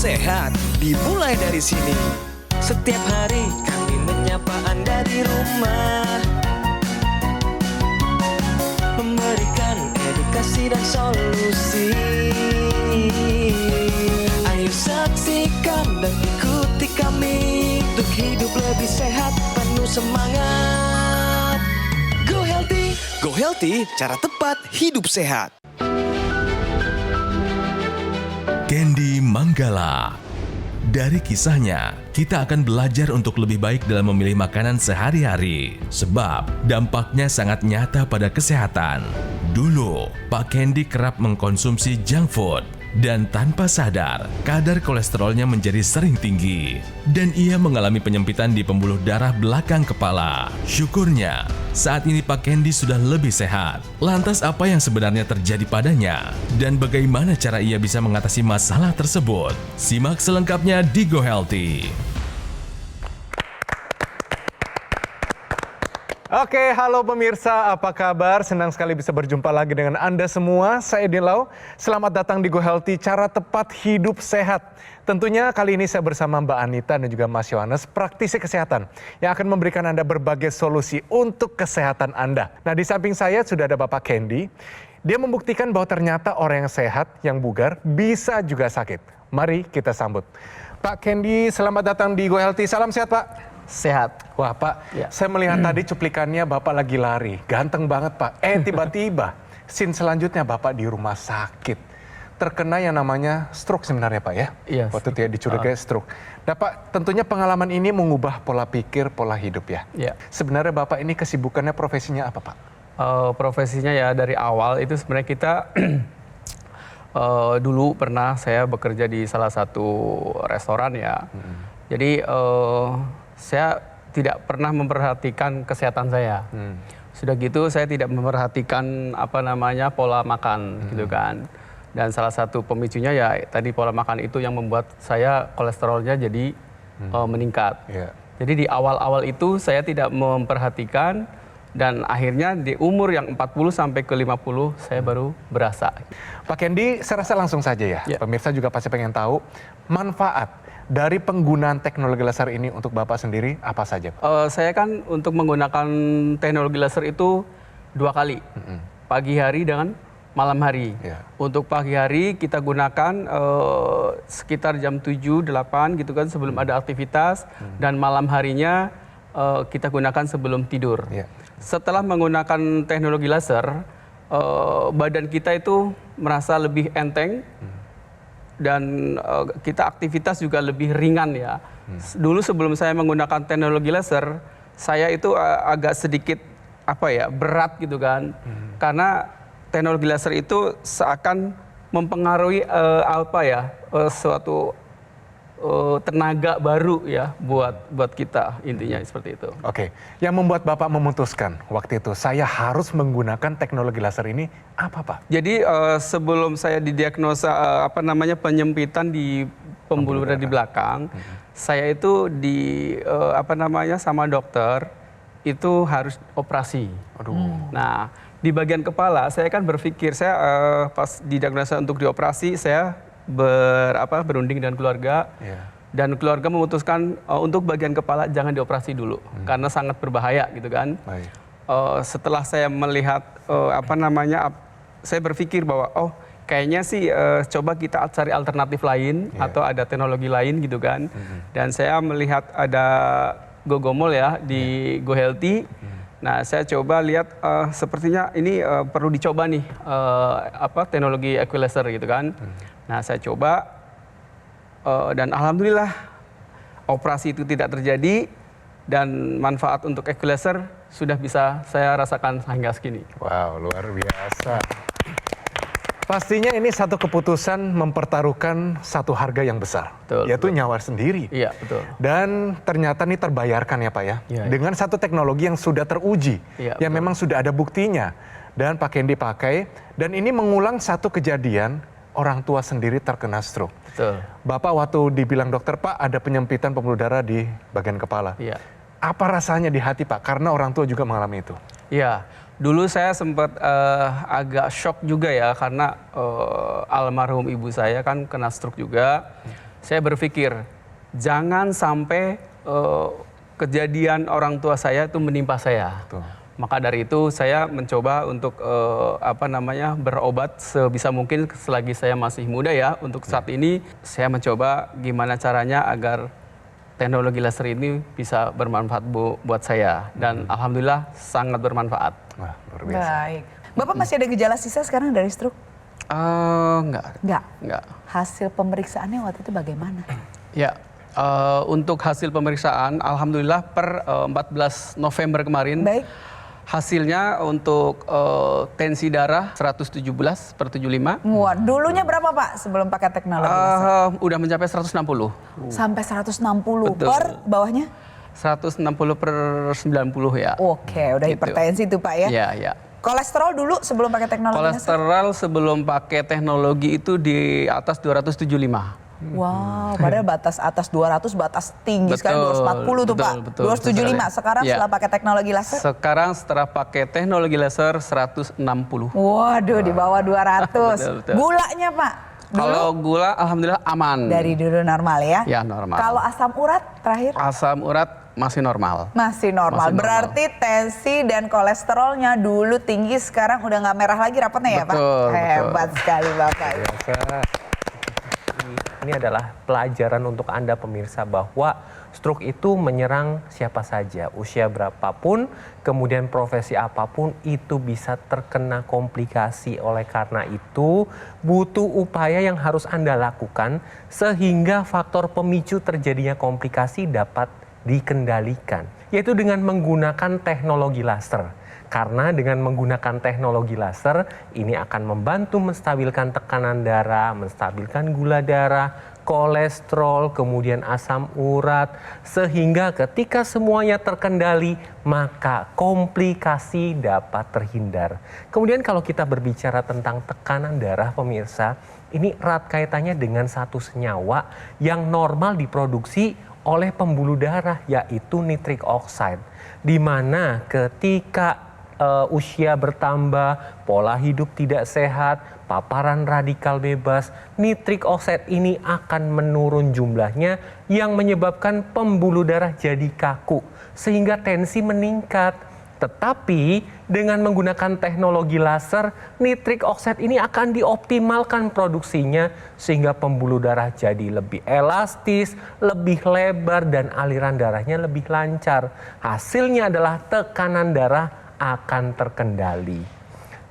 sehat dimulai dari sini. Setiap hari kami menyapa Anda di rumah, memberikan edukasi dan solusi. Ayo saksikan dan ikuti kami untuk hidup lebih sehat, penuh semangat. Go Healthy, cara tepat hidup sehat. Candy Manggala. Dari kisahnya, kita akan belajar untuk lebih baik dalam memilih makanan sehari-hari. Sebab dampaknya sangat nyata pada kesehatan. Dulu, Pak Candy kerap mengkonsumsi junk food. Dan tanpa sadar, kadar kolesterolnya menjadi sering tinggi. Dan ia mengalami penyempitan di pembuluh darah belakang kepala. Syukurnya, saat ini Pak Candy sudah lebih sehat. Lantas apa yang sebenarnya terjadi padanya? Dan bagaimana cara ia bisa mengatasi masalah tersebut? Simak selengkapnya di Go Healthy. Oke, halo pemirsa, apa kabar? Senang sekali bisa berjumpa lagi dengan Anda semua. Saya Dilau, selamat datang di Go Healthy, cara tepat hidup sehat. Tentunya kali ini saya bersama Mbak Anita dan juga Mas Yohanes, praktisi kesehatan, yang akan memberikan Anda berbagai solusi untuk kesehatan Anda. Nah, di samping saya sudah ada Bapak Candy. Dia membuktikan bahwa ternyata orang yang sehat, yang bugar, bisa juga sakit. Mari kita sambut. Pak Candy, selamat datang di Go Healthy. Salam sehat, Pak. Sehat. Wah Pak, Ya. saya melihat tadi cuplikannya Bapak lagi lari. Ganteng banget Pak. Tiba-tiba scene selanjutnya Bapak di rumah sakit. Terkena yang namanya stroke sebenarnya Pak ya? Iya. Waktu itu ya dicurigai stroke. Nah Pak, tentunya pengalaman ini mengubah pola pikir, pola hidup ya? Iya. Sebenarnya Bapak ini kesibukannya profesinya apa Pak? Profesinya ya dari awal itu sebenarnya kita dulu pernah saya bekerja di salah satu restoran ya. Jadi saya tidak pernah memperhatikan kesehatan saya. Sudah gitu saya tidak memperhatikan pola makan gitu kan. Dan salah satu pemicunya ya tadi pola makan itu yang membuat saya kolesterolnya jadi meningkat. Yeah. Jadi di awal-awal itu saya tidak memperhatikan dan akhirnya di umur yang 40 sampai ke 50 saya baru berasa. Pak Candy, saya rasa langsung saja ya. Ya. Pemirsa juga pasti pengen tahu manfaat dari penggunaan teknologi laser ini untuk Bapak sendiri apa saja Pak? Saya kan untuk menggunakan teknologi laser itu 2 kali, pagi hari dengan malam hari. Ya. Untuk pagi hari kita gunakan sekitar jam 7-8 gitu kan sebelum ada aktivitas, dan malam harinya kita gunakan sebelum tidur. Ya. Setelah menggunakan teknologi laser, badan kita itu merasa lebih enteng. Dan kita aktivitas juga lebih ringan ya. Dulu sebelum saya menggunakan teknologi laser, saya itu agak sedikit berat gitu kan. Karena teknologi laser itu seakan mempengaruhi suatu tenaga baru ya buat kita, intinya seperti itu. Oke, yang membuat Bapak memutuskan waktu itu saya harus menggunakan teknologi laser ini apa Pak? Jadi sebelum saya didiagnosa penyempitan di pembuluh darah di belakang, saya itu sama dokter itu harus operasi. Aduh. Nah, di bagian kepala saya kan berpikir saya pas didiagnosa untuk dioperasi saya berunding dengan keluarga. Yeah. Dan keluarga memutuskan untuk bagian kepala jangan dioperasi dulu karena sangat berbahaya gitu kan. Baik. Setelah saya melihat saya berpikir bahwa kayaknya sih coba kita cari alternatif lain atau ada teknologi lain gitu kan. Dan saya melihat ada Gogomol ya di Go Healthy. Nah, saya coba lihat sepertinya ini perlu dicoba nih teknologi equilaser gitu kan. Nah, saya coba dan alhamdulillah operasi itu tidak terjadi dan manfaat untuk equilaser sudah bisa saya rasakan hingga segini. Wow, luar biasa. Pastinya ini satu keputusan mempertaruhkan satu harga yang besar, Betul, yaitu betul. nyawa sendiri. Iya, betul. Dan ternyata ini terbayarkan ya Pak ya, Iya, iya. dengan satu teknologi yang sudah teruji, Iya, yang betul. memang sudah ada buktinya. Dan Pak Candy pakai, dan ini mengulang satu kejadian orang tua sendiri terkena stroke. Betul. Bapak waktu dibilang dokter, Pak ada penyempitan pembuluh darah di bagian kepala. Iya. Apa rasanya di hati Pak? Karena orang tua juga mengalami itu. Iya, dulu saya sempat agak shock juga ya karena almarhum ibu saya kan kena stroke juga. saya berpikir jangan sampai kejadian orang tua saya itu menimpa saya. Betul. Maka dari itu saya mencoba untuk berobat sebisa mungkin selagi saya masih muda ya. Untuk saat ini saya mencoba gimana caranya agar teknologi laser ini bisa bermanfaat buat saya, dan alhamdulillah sangat bermanfaat. Wah, luar biasa. Baik. Bapak masih ada gejala sisa sekarang dari stroke? Enggak. Enggak. Hasil pemeriksaannya waktu itu bagaimana? Ya, untuk hasil pemeriksaan alhamdulillah per 14 November kemarin. Baik. Hasilnya untuk tensi darah 117/75. Wah, dulunya berapa Pak sebelum pakai teknologi laser? Udah mencapai 160. Sampai 160 Betul. per bawahnya? 160/90 ya. Oke, udah Gitu. hipertensi tuh Pak ya. Iya, iya. Kolesterol dulu sebelum pakai teknologi laser? Kolesterol sebelum pakai teknologi itu di atas 275. Wow, padahal batas atas 200 batas tinggi sekali, Betul, 240 tuh betul, Pak. betul, 275. betul. Sekarang Ya. setelah pakai teknologi laser? Sekarang setelah pakai teknologi laser 160. Waduh, di bawah 200. Betul, betul. Gulanya Pak? Kalau gula alhamdulillah aman. Dari dulu normal ya? Ya, normal. Kalau asam urat terakhir? Asam urat masih normal. Masih normal. Masih normal. Berarti tensi dan kolesterolnya dulu tinggi, sekarang udah nggak merah lagi rapatnya ya Pak? Betul, Hebat sekali Bapak. Ini adalah pelajaran untuk Anda pemirsa bahwa stroke itu menyerang siapa saja, usia berapapun, kemudian profesi apapun itu bisa terkena komplikasi. Oleh karena itu butuh upaya yang harus Anda lakukan sehingga faktor pemicu terjadinya komplikasi dapat dikendalikan, yaitu dengan menggunakan teknologi laser. Karena dengan menggunakan teknologi laser, ini akan membantu menstabilkan tekanan darah, menstabilkan gula darah, kolesterol, kemudian asam urat. Sehingga ketika semuanya terkendali, maka komplikasi dapat terhindar. Kemudian kalau kita berbicara tentang tekanan darah, pemirsa, ini erat kaitannya dengan satu senyawa yang normal diproduksi oleh pembuluh darah, yaitu nitric oxide. Di mana ketika usia bertambah, pola hidup tidak sehat, paparan radikal bebas, nitric oxide ini akan menurun jumlahnya yang menyebabkan pembuluh darah jadi kaku sehingga tensi meningkat. Tetapi dengan menggunakan teknologi laser, nitric oxide ini akan dioptimalkan produksinya sehingga pembuluh darah jadi lebih elastis, lebih lebar, dan aliran darahnya lebih lancar. Hasilnya adalah tekanan darah akan terkendali.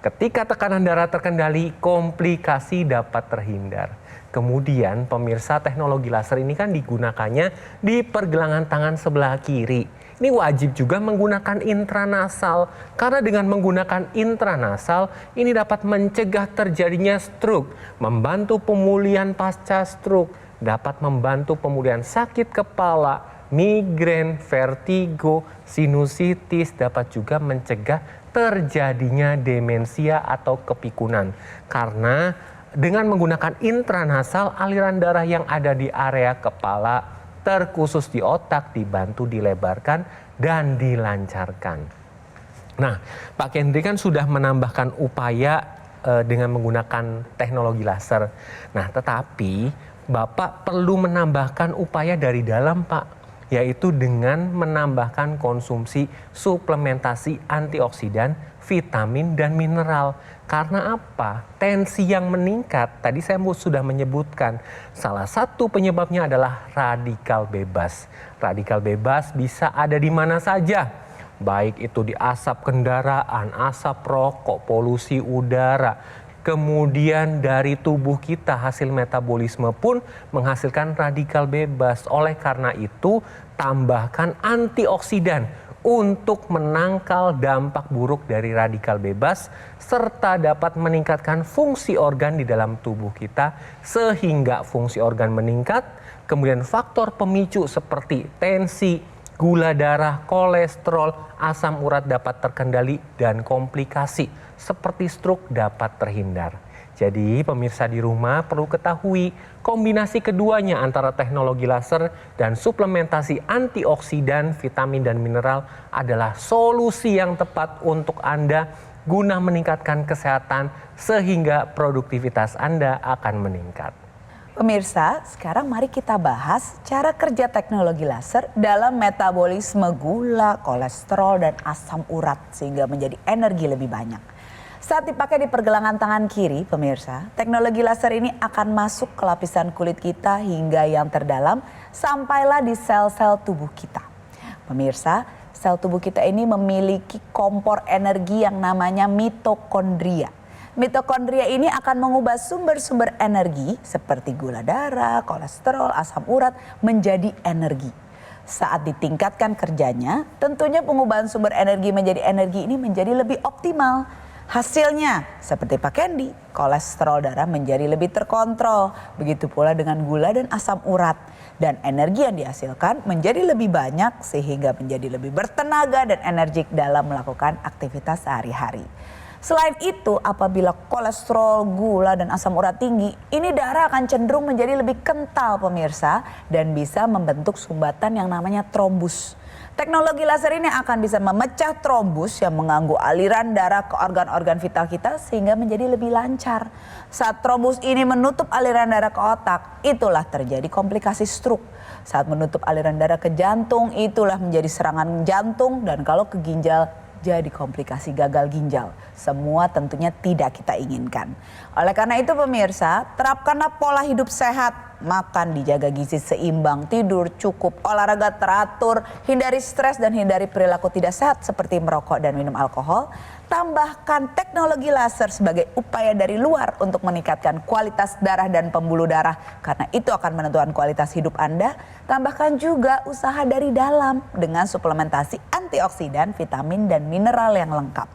Ketika tekanan darah terkendali, komplikasi dapat terhindar. Kemudian pemirsa, teknologi laser ini kan digunakannya di pergelangan tangan sebelah kiri. Ini wajib juga menggunakan intranasal, karena dengan menggunakan intranasal ini dapat mencegah terjadinya stroke, membantu pemulihan pasca stroke, dapat membantu pemulihan sakit kepala, migrain, vertigo, sinusitis, dapat juga mencegah terjadinya demensia atau kepikunan. Karena dengan menggunakan intranasal, aliran darah yang ada di area kepala, terkhusus di otak, dibantu dilebarkan dan dilancarkan. Nah, Pak Kendri kan sudah menambahkan upaya dengan menggunakan teknologi laser. Nah, tetapi Bapak perlu menambahkan upaya dari dalam, Pak, yaitu dengan menambahkan konsumsi suplementasi antioksidan, vitamin, dan mineral. Karena apa? Tensi yang meningkat, tadi saya sudah menyebutkan, salah satu penyebabnya adalah radikal bebas. Radikal bebas bisa ada di mana saja, baik itu di asap kendaraan, asap rokok, polusi udara. Kemudian dari tubuh kita, hasil metabolisme pun menghasilkan radikal bebas. Oleh karena itu, tambahkan antioksidan untuk menangkal dampak buruk dari radikal bebas, serta dapat meningkatkan fungsi organ di dalam tubuh kita, sehingga fungsi organ meningkat, kemudian faktor pemicu seperti tensi, gula darah, kolesterol, asam urat dapat terkendali, dan komplikasi seperti stroke dapat terhindar. Jadi pemirsa di rumah perlu ketahui kombinasi keduanya antara teknologi laser dan suplementasi antioksidan, vitamin, dan mineral adalah solusi yang tepat untuk Anda guna meningkatkan kesehatan sehingga produktivitas Anda akan meningkat. Pemirsa, sekarang mari kita bahas cara kerja teknologi laser dalam metabolisme gula, kolesterol, dan asam urat sehingga menjadi energi lebih banyak. Saat dipakai di pergelangan tangan kiri, pemirsa, teknologi laser ini akan masuk ke lapisan kulit kita hingga yang terdalam sampailah di sel-sel tubuh kita. Pemirsa, sel tubuh kita ini memiliki kompor energi yang namanya mitokondria. Mitokondria ini akan mengubah sumber-sumber energi seperti gula darah, kolesterol, asam urat menjadi energi. Saat ditingkatkan kerjanya, tentunya pengubahan sumber energi menjadi energi ini menjadi lebih optimal. Hasilnya, seperti Pak Kendi, kolesterol darah menjadi lebih terkontrol. Begitu pula dengan gula dan asam urat. Dan energi yang dihasilkan menjadi lebih banyak sehingga menjadi lebih bertenaga dan energik dalam melakukan aktivitas sehari-hari. Selain itu, apabila kolesterol, gula, dan asam urat tinggi, ini darah akan cenderung menjadi lebih kental pemirsa dan bisa membentuk sumbatan yang namanya trombus. Teknologi laser ini akan bisa memecah trombus yang mengganggu aliran darah ke organ-organ vital kita sehingga menjadi lebih lancar. Saat trombus ini menutup aliran darah ke otak, itulah terjadi komplikasi stroke. Saat menutup aliran darah ke jantung, itulah menjadi serangan jantung, dan kalau ke ginjal, jadi komplikasi gagal ginjal. Semua tentunya tidak kita inginkan. Oleh karena itu pemirsa, terapkanlah pola hidup sehat. Makan dijaga gizi seimbang, tidur cukup, olahraga teratur, hindari stres dan hindari perilaku tidak sehat seperti merokok dan minum alkohol. Tambahkan teknologi laser sebagai upaya dari luar untuk meningkatkan kualitas darah dan pembuluh darah. Karena itu akan menentukan kualitas hidup Anda. Tambahkan juga usaha dari dalam dengan suplementasi antioksidan, vitamin, dan mineral yang lengkap.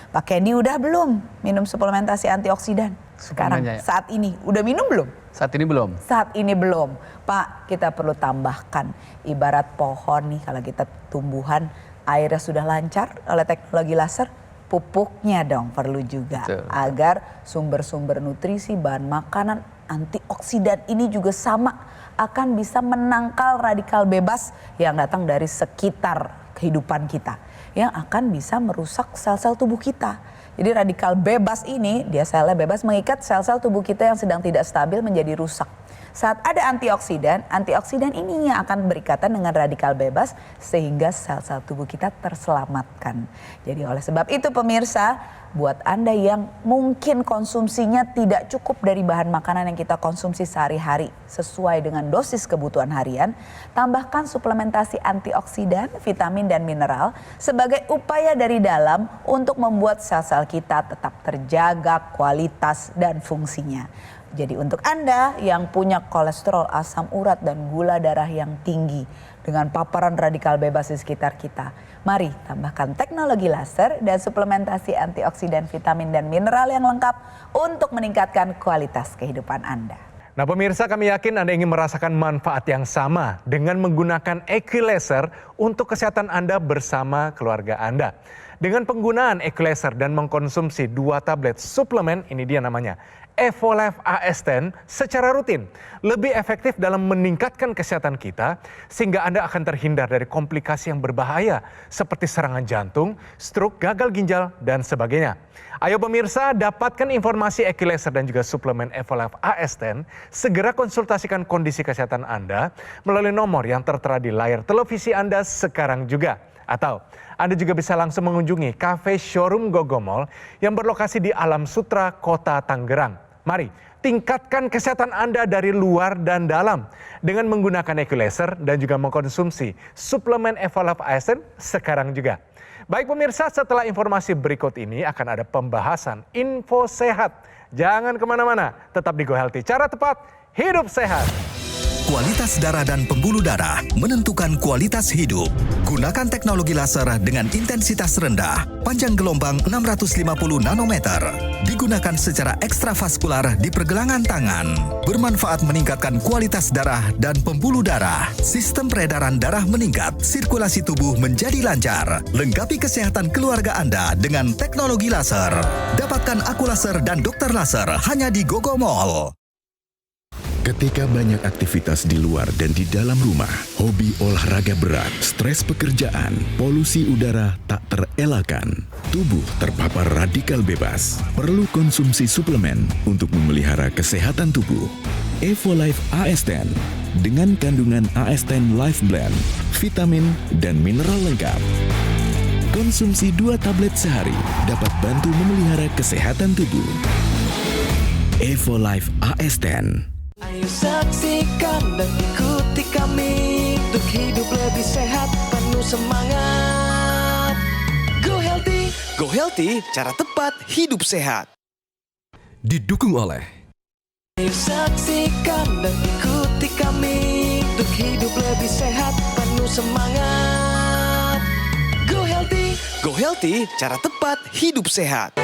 Pak Kendi udah belum minum suplementasi antioksidan? Sekarang saat ini udah minum belum? Saat ini belum. Saat ini belum. Pak, kita perlu tambahkan. Ibarat pohon nih, kalau kita tumbuhan airnya sudah lancar oleh teknologi laser, pupuknya dong perlu juga. Betul. Agar sumber-sumber nutrisi, bahan makanan, antioksidan ini juga sama akan bisa menangkal radikal bebas yang datang dari sekitar kehidupan kita, yang akan bisa merusak sel-sel tubuh kita. Jadi radikal bebas ini, dia selnya bebas mengikat sel-sel tubuh kita yang sedang tidak stabil menjadi rusak. Saat ada antioksidan, antioksidan ini yang akan berikatan dengan radikal bebas sehingga sel-sel tubuh kita terselamatkan. Jadi oleh sebab itu pemirsa, buat Anda yang mungkin konsumsinya tidak cukup dari bahan makanan yang kita konsumsi sehari-hari sesuai dengan dosis kebutuhan harian, tambahkan suplementasi antioksidan, vitamin, dan mineral sebagai upaya dari dalam untuk membuat sel-sel kita tetap terjaga kualitas dan fungsinya. Jadi untuk Anda yang punya kolesterol, asam urat, dan gula darah yang tinggi dengan paparan radikal bebas di sekitar kita, mari tambahkan teknologi laser dan suplementasi antioksidan, vitamin, dan mineral yang lengkap untuk meningkatkan kualitas kehidupan Anda. Nah pemirsa, kami yakin Anda ingin merasakan manfaat yang sama dengan menggunakan EQ Laser untuk kesehatan Anda bersama keluarga Anda. Dengan penggunaan EQ Laser dan mengkonsumsi 2 tablet suplemen, ini dia namanya, Evolife AS10 secara rutin lebih efektif dalam meningkatkan kesehatan kita sehingga Anda akan terhindar dari komplikasi yang berbahaya seperti serangan jantung, stroke, gagal ginjal, dan sebagainya. Ayo pemirsa, dapatkan informasi EQ Laser dan juga suplemen Evolife AS10, segera konsultasikan kondisi kesehatan Anda melalui nomor yang tertera di layar televisi Anda sekarang juga. Atau Anda juga bisa langsung mengunjungi Cafe Showroom Gogomall yang berlokasi di Alam Sutra, Kota Tangerang. Mari tingkatkan kesehatan Anda dari luar dan dalam dengan menggunakan EQ Laser dan juga mengkonsumsi suplemen Evolife AS10 sekarang juga. Baik pemirsa, setelah informasi berikut ini akan ada pembahasan info sehat. Jangan kemana-mana, tetap di Go Healthy. Cara tepat, hidup sehat. Kualitas darah dan pembuluh darah menentukan kualitas hidup. Gunakan teknologi laser dengan intensitas rendah, panjang gelombang 650 nanometer. Digunakan secara ekstravaskular di pergelangan tangan. Bermanfaat meningkatkan kualitas darah dan pembuluh darah. Sistem peredaran darah meningkat, sirkulasi tubuh menjadi lancar. Lengkapi kesehatan keluarga Anda dengan teknologi laser. Dapatkan Aku Laser dan Dokter Laser hanya di Gogomall. Ketika banyak aktivitas di luar dan di dalam rumah, hobi olahraga berat, stres pekerjaan, polusi udara tak terelakkan, tubuh terpapar radikal bebas, perlu konsumsi suplemen untuk memelihara kesehatan tubuh. Evolife AS10 dengan kandungan AS10 Life Blend, vitamin dan mineral lengkap. Konsumsi 2 tablet sehari dapat bantu memelihara kesehatan tubuh. Evolife AS10. Ayo saksikan dan ikuti kami untuk hidup lebih sehat, penuh semangat. Go Healthy, cara tepat hidup sehat. Didukung oleh Ayo saksikan dan ikuti kami untuk hidup lebih sehat, penuh semangat. Go Healthy, cara tepat hidup sehat.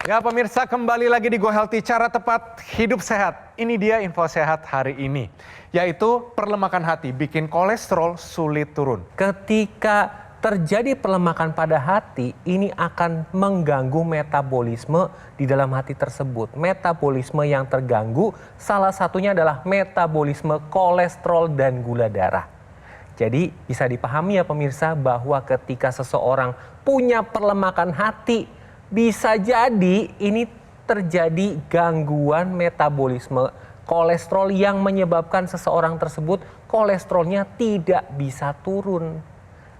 Ya pemirsa, kembali lagi di Go Healthy, cara tepat hidup sehat. Ini dia info sehat hari ini, yaitu perlemakan hati bikin kolesterol sulit turun. Ketika terjadi pelemakan pada hati, ini akan mengganggu metabolisme di dalam hati tersebut. Metabolisme yang terganggu salah satunya adalah metabolisme kolesterol dan gula darah. Jadi bisa dipahami ya pemirsa bahwa ketika seseorang punya perlemakan hati, bisa jadi ini terjadi gangguan metabolisme kolesterol yang menyebabkan seseorang tersebut kolesterolnya tidak bisa turun.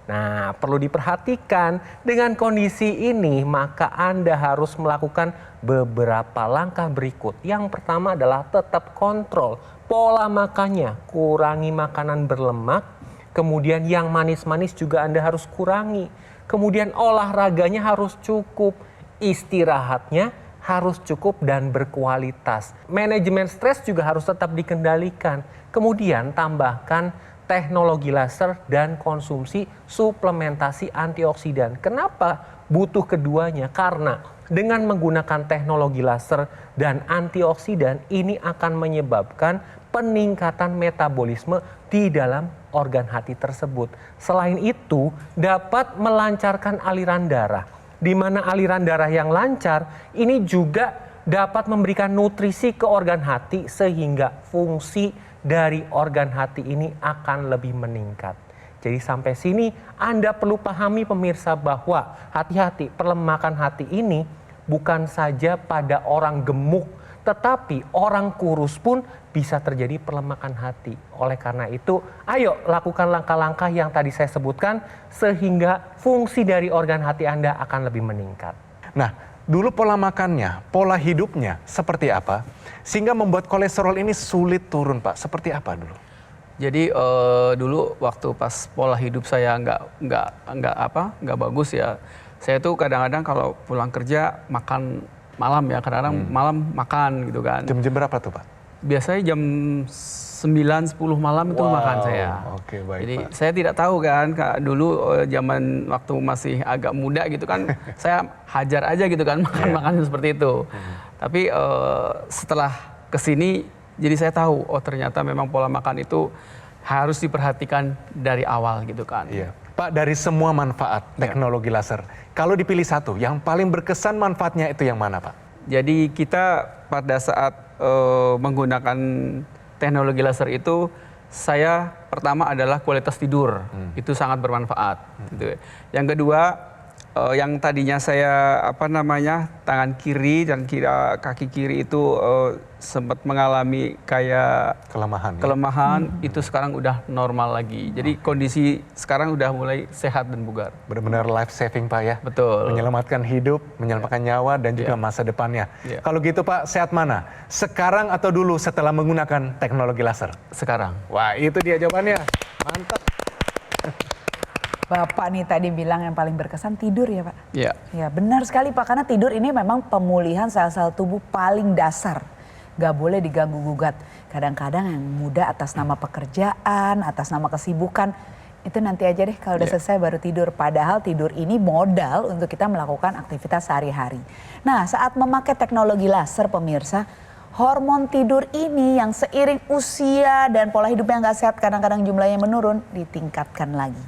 Nah, perlu diperhatikan dengan kondisi ini maka Anda harus melakukan beberapa langkah berikut. Yang pertama adalah tetap kontrol pola makannya, kurangi makanan berlemak, kemudian yang manis-manis juga Anda harus kurangi. Kemudian olahraganya harus cukup. Istirahatnya harus cukup dan berkualitas. Manajemen stres juga harus tetap dikendalikan. Kemudian tambahkan teknologi laser dan konsumsi suplementasi antioksidan. Kenapa butuh keduanya? Karena dengan menggunakan teknologi laser dan antioksidan ini akan menyebabkan peningkatan metabolisme di dalam organ hati tersebut. Selain itu dapat melancarkan aliran darah. Di mana aliran darah yang lancar ini juga dapat memberikan nutrisi ke organ hati sehingga fungsi dari organ hati ini akan lebih meningkat. Jadi sampai sini Anda perlu pahami pemirsa bahwa hati-hati, perlemakan hati ini bukan saja pada orang gemuk, tetapi orang kurus pun bisa terjadi perlemakan hati. Oleh karena itu, ayo lakukan langkah-langkah yang tadi saya sebutkan sehingga fungsi dari organ hati Anda akan lebih meningkat. Nah, dulu pola makannya, pola hidupnya seperti apa sehingga membuat kolesterol ini sulit turun, Pak? Seperti apa dulu? Jadi dulu waktu pas pola hidup saya nggak bagus ya. Saya tuh kadang-kadang kalau pulang kerja makan malam ya, kadang-kadang malam makan gitu kan. Jam-jam berapa tuh, Pak? Biasanya jam 9-10 malam itu makan saya. Oke, baik, jadi Pak. saya tidak tahu kan, dulu zaman waktu masih agak muda gitu kan, saya hajar aja gitu kan makan seperti itu. Tapi setelah kesini, jadi saya tahu, oh ternyata memang pola makan itu harus diperhatikan dari awal gitu kan. Iya. Pak, dari semua manfaat teknologi laser, kalau dipilih satu, yang paling berkesan manfaatnya itu yang mana, Pak? Jadi kita pada saat menggunakan teknologi laser itu, saya pertama adalah kualitas tidur, itu sangat bermanfaat. Gitu. Yang kedua, yang tadinya saya tangan kiri dan kaki kiri itu sempat mengalami kayak kelemahan, itu sekarang udah normal lagi. Jadi kondisi sekarang udah mulai sehat dan bugar. Benar-benar life saving, Pak ya. Betul. Menyelamatkan hidup, menyelamatkan nyawa dan juga masa depannya. Kalau gitu Pak, sehat mana? Sekarang atau dulu setelah menggunakan teknologi laser? Sekarang. Wah, itu dia jawabannya. Mantap. Bapak nih tadi bilang yang paling berkesan tidur ya Pak? Iya. Ya benar sekali Pak, karena tidur ini memang pemulihan sel-sel tubuh paling dasar. Gak boleh diganggu-gugat. Kadang-kadang yang muda atas nama pekerjaan, atas nama kesibukan, itu nanti aja deh kalau udah selesai baru tidur. Padahal tidur ini modal untuk kita melakukan aktivitas sehari-hari. Nah, saat memakai teknologi laser pemirsa, hormon tidur ini yang seiring usia dan pola hidup yang gak sehat kadang-kadang jumlahnya menurun, ditingkatkan lagi.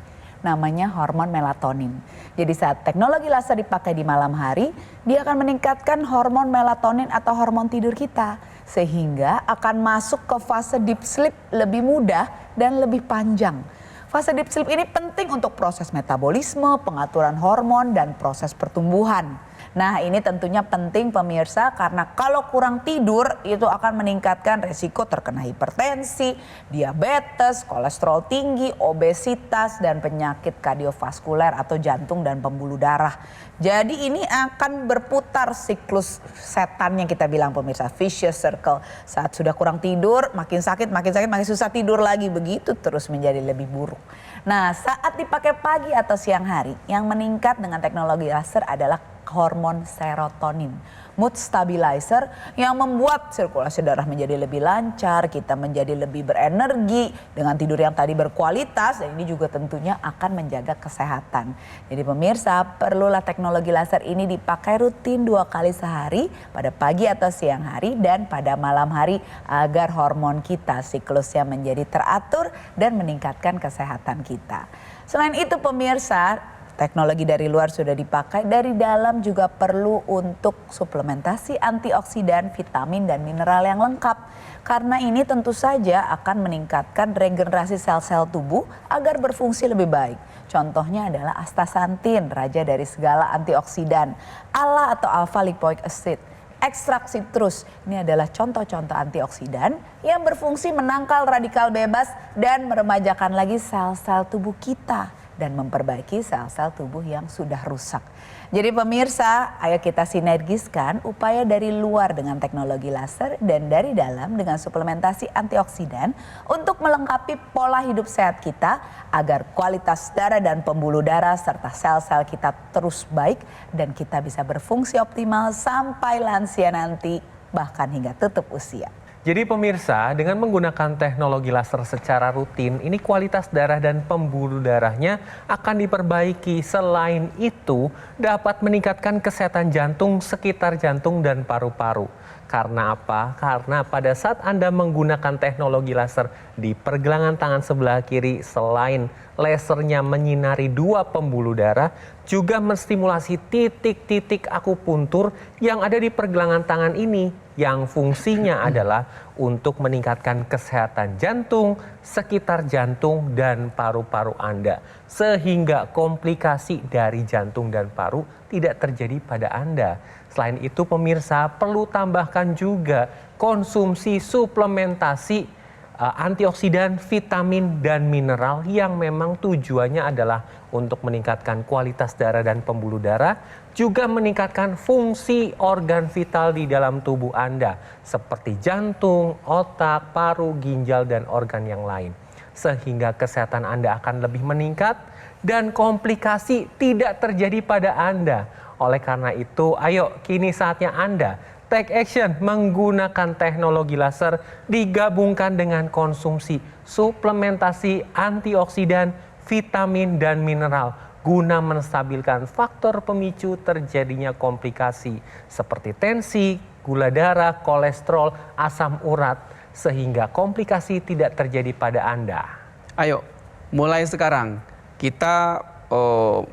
namanya hormon melatonin. Jadi saat teknologi laser dipakai di malam hari, dia akan meningkatkan hormon melatonin atau hormon tidur kita. Sehingga akan masuk ke fase deep sleep lebih mudah dan lebih panjang. Fase deep sleep ini penting untuk proses metabolisme, pengaturan hormon, dan proses pertumbuhan. Nah, ini tentunya penting pemirsa karena kalau kurang tidur itu akan meningkatkan resiko terkena hipertensi, diabetes, kolesterol tinggi, obesitas, dan penyakit kardiovaskuler atau jantung dan pembuluh darah. Jadi ini akan berputar siklus setan yang kita bilang pemirsa, vicious circle. Saat sudah kurang tidur, makin sakit, makin susah tidur lagi. Begitu terus menjadi lebih buruk. Nah, saat dipakai pagi atau siang hari, yang meningkat dengan teknologi laser adalah hormon serotonin, mood stabilizer yang membuat sirkulasi darah menjadi lebih lancar, kita menjadi lebih berenergi dengan tidur yang tadi berkualitas, dan ini juga tentunya akan menjaga kesehatan. Jadi pemirsa, perlulah teknologi laser ini dipakai rutin 2 kali sehari pada pagi atau siang hari dan pada malam hari agar hormon kita siklusnya menjadi teratur dan meningkatkan kesehatan kita. Selain itu pemirsa, teknologi dari luar sudah dipakai, dari dalam juga perlu untuk suplementasi antioksidan, vitamin, dan mineral yang lengkap. Karena ini tentu saja akan meningkatkan regenerasi sel-sel tubuh agar berfungsi lebih baik. Contohnya adalah astaxanthin, raja dari segala antioksidan, ALA atau alpha lipoic acid. Ekstrak sitrus, ini adalah contoh-contoh antioksidan yang berfungsi menangkal radikal bebas dan meremajakan lagi sel-sel tubuh kita dan memperbaiki sel-sel tubuh yang sudah rusak. Jadi pemirsa, ayo kita sinergiskan upaya dari luar dengan teknologi laser dan dari dalam dengan suplementasi antioksidan untuk melengkapi pola hidup sehat kita agar kualitas darah dan pembuluh darah serta sel-sel kita terus baik dan kita bisa berfungsi optimal sampai lansia nanti bahkan hingga tutup usia. Jadi pemirsa, dengan menggunakan teknologi laser secara rutin, ini kualitas darah dan pembuluh darahnya akan diperbaiki. Selain itu, dapat meningkatkan kesehatan jantung, sekitar jantung dan paru-paru. Karena apa? Karena pada saat Anda menggunakan teknologi laser di pergelangan tangan sebelah kiri, selain lasernya menyinari 2 pembuluh darah, juga menstimulasi titik-titik akupuntur yang ada di pergelangan tangan ini, yang fungsinya adalah untuk meningkatkan kesehatan jantung, sekitar jantung, dan paru-paru Anda. Sehingga komplikasi dari jantung dan paru tidak terjadi pada Anda. Selain itu pemirsa, perlu tambahkan juga konsumsi suplementasi antioksidan, vitamin, dan mineral yang memang tujuannya adalah untuk meningkatkan kualitas darah dan pembuluh darah, juga meningkatkan fungsi organ vital di dalam tubuh Anda seperti jantung, otak, paru, ginjal, dan organ yang lain. Sehingga kesehatan Anda akan lebih meningkat dan komplikasi tidak terjadi pada Anda. Oleh karena itu, ayo kini saatnya Anda take action menggunakan teknologi laser digabungkan dengan konsumsi suplementasi antioksidan, vitamin, dan mineral guna menstabilkan faktor pemicu terjadinya komplikasi seperti tensi, gula darah, kolesterol, asam urat, sehingga komplikasi tidak terjadi pada Anda. Ayo, mulai sekarang kita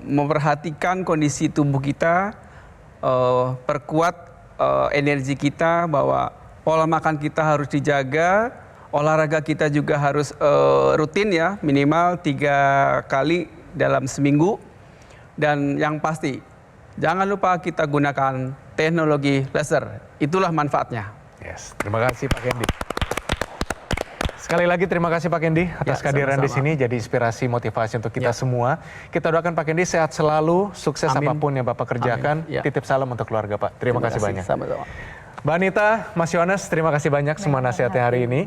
memperhatikan kondisi tubuh kita, perkuat energi kita, bahwa pola makan kita harus dijaga, olahraga kita juga harus rutin ya, minimal 3 kali dalam seminggu. Dan yang pasti, jangan lupa kita gunakan teknologi laser, itulah manfaatnya. Yes, terima kasih Pak Kendi. Sekali lagi terima kasih Pak Kendi atas kehadiran di sini, jadi inspirasi motivasi untuk kita semua. Kita doakan Pak Kendi sehat selalu, sukses apapun yang Bapak kerjakan. Titip salam untuk keluarga Pak. Terima kasih banyak. Sama-sama. Mbak Anita, Mas Yohanes, terima kasih banyak semua nasihatnya hari ini.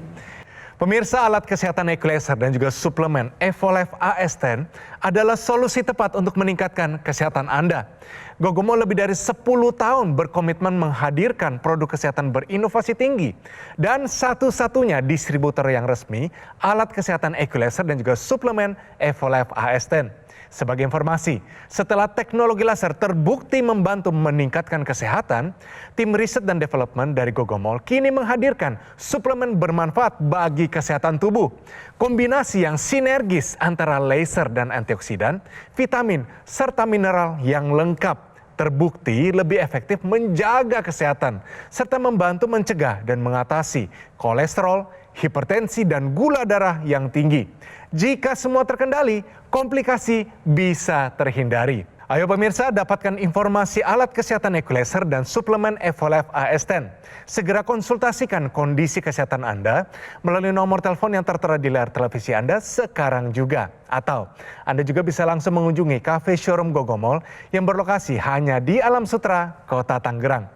Pemirsa, alat kesehatan Equalaser dan juga suplemen Evolve AS10 adalah solusi tepat untuk meningkatkan kesehatan Anda. Gogomo lebih dari 10 tahun berkomitmen menghadirkan produk kesehatan berinovasi tinggi dan satu-satunya distributor yang resmi alat kesehatan Equalaser dan juga suplemen Evolve AS10. Sebagai informasi, setelah teknologi laser terbukti membantu meningkatkan kesehatan, tim riset dan development dari Gogomol kini menghadirkan suplemen bermanfaat bagi kesehatan tubuh. Kombinasi yang sinergis antara laser dan antioksidan, vitamin, serta mineral yang lengkap terbukti lebih efektif menjaga kesehatan serta membantu mencegah dan mengatasi kolesterol, hipertensi, dan gula darah yang tinggi. Jika semua terkendali, komplikasi bisa terhindari. Ayo pemirsa, dapatkan informasi alat kesehatan Equalaser dan suplemen Evolife AS10. Segera konsultasikan kondisi kesehatan Anda melalui nomor telepon yang tertera di layar televisi Anda sekarang juga. Atau Anda juga bisa langsung mengunjungi cafe showroom Gogomol yang berlokasi hanya di Alam Sutra, Kota Tangerang.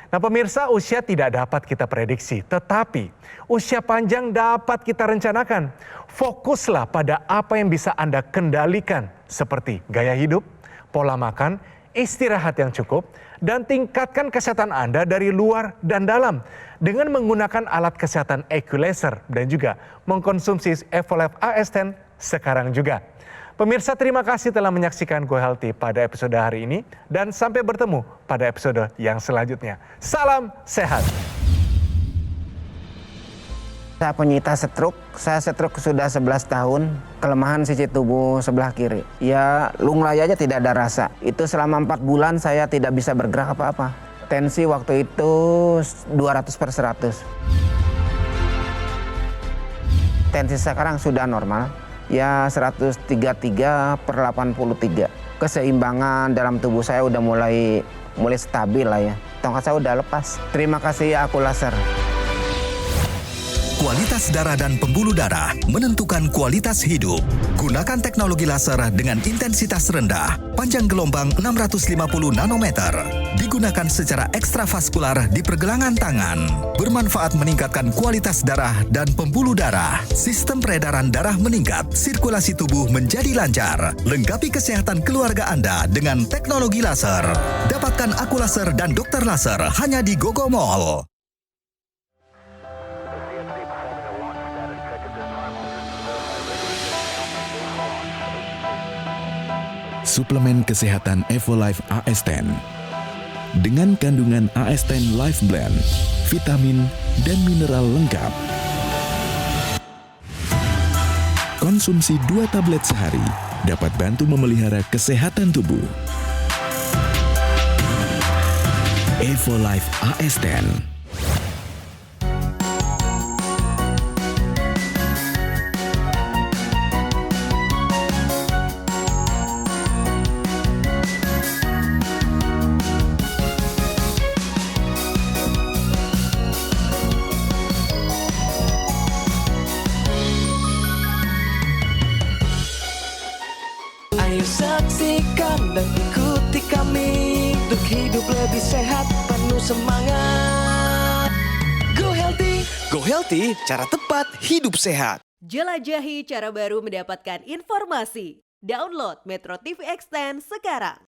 Nah pemirsa, usia tidak dapat kita prediksi, tetapi usia panjang dapat kita rencanakan. Fokuslah pada apa yang bisa Anda kendalikan, seperti gaya hidup, pola makan, istirahat yang cukup, dan tingkatkan kesehatan Anda dari luar dan dalam dengan menggunakan alat kesehatan Equalaser dan juga mengkonsumsi Evolife AS10 sekarang juga. Pemirsa, terima kasih telah menyaksikan Go Healthy pada episode hari ini dan sampai bertemu pada episode yang selanjutnya. Salam sehat. Saya penyintas stroke, saya stroke sudah 11 tahun, kelemahan sisi tubuh sebelah kiri. Ya, lunglai aja tidak ada rasa. Itu selama 4 bulan saya tidak bisa bergerak apa-apa. Tensi waktu itu 200/100. Tensi sekarang sudah normal, ya 133/83. Keseimbangan dalam tubuh saya udah mulai stabil lah ya. Tongkat saya udah lepas. Terima kasih ya Aqualaser. Kualitas darah dan pembuluh darah menentukan kualitas hidup. Gunakan teknologi laser dengan intensitas rendah, panjang gelombang 650 nanometer. Digunakan secara ekstravaskular di pergelangan tangan. Bermanfaat meningkatkan kualitas darah dan pembuluh darah. Sistem peredaran darah meningkat, sirkulasi tubuh menjadi lancar. Lengkapi kesehatan keluarga Anda dengan teknologi laser. Dapatkan Aqualaser dan dokter laser hanya di Gogomol. Suplemen kesehatan Evolife AS10 dengan kandungan AS10 Life Blend, vitamin dan mineral lengkap. Konsumsi 2 tablet sehari dapat bantu memelihara kesehatan tubuh. Evolife AS10. Ayo saksikan dan ikuti kami untuk hidup lebih sehat, penuh semangat. Go Healthy, Go Healthy, cara tepat hidup sehat. Jelajahi cara baru mendapatkan informasi. Download Metro TV Extend sekarang.